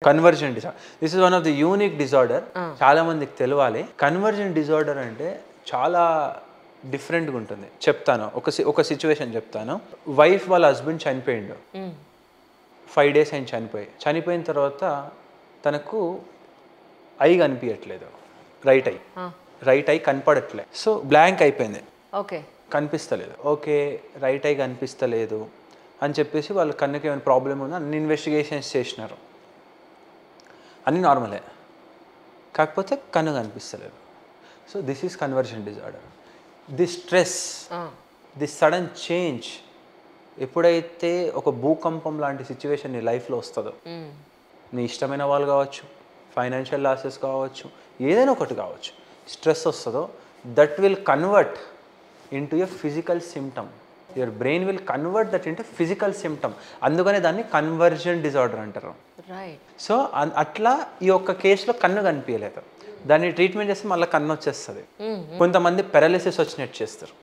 Convergent disorder. This is one of the unique disorder. చాలా మందికి తెలియాలి. కన్వర్జెంట్ డిజార్డర్ అంటే చాలా డిఫరెంట్గా ఉంటుంది. చెప్తాను, ఒక సిచ్యువేషన్ చెప్తాను. వైఫ్ వాళ్ళ హస్బెండ్ చనిపోయిండు, 5 days ఆయన చనిపోయిన తర్వాత తనకు ఐ కనిపించట్లేదు, రైట్ ఐ కనపడట్లేదు. సో బ్లాంక్ అయిపోయింది, కనిపిస్తలేదు. ఓకే, రైట్ ఐ కనిపిస్తలేదు అని చెప్పేసి వాళ్ళ కన్నుకి ఏమైనా ప్రాబ్లం ఉందో అన్ని ఇన్వెస్టిగేషన్స్ చేసినారు, అన్నీ నార్మలే, కాకపోతే కన్ను కనిపిస్తలేదు. So this is convergent disorder. This stress, this sudden change ఎప్పుడైతే ఒక భూకంపం లాంటి సిచ్యువేషన్ నీ లైఫ్లో వస్తుందో, నీ ఇష్టమైన వాళ్ళు కావచ్చు, ఫైనాన్షియల్ లాసెస్ కావచ్చు, ఏదైనా ఒకటి కావచ్చు, స్ట్రెస్ వస్తుందో, that will convert into a physical symptom. Your brain will convert that into physical symptom. అందుకనే దాన్ని కన్వర్జెంట్ డిజార్డర్ అంటారు. సో అట్లా ఈ ఒక్క కేసులో కన్ను కనిపించలేదు, దాన్ని ట్రీట్మెంట్ చేస్తే మళ్ళీ కన్ను వచ్చేస్తుంది. కొంతమంది పెరాలిసిస్ వచ్చినట్టు చేస్తారు.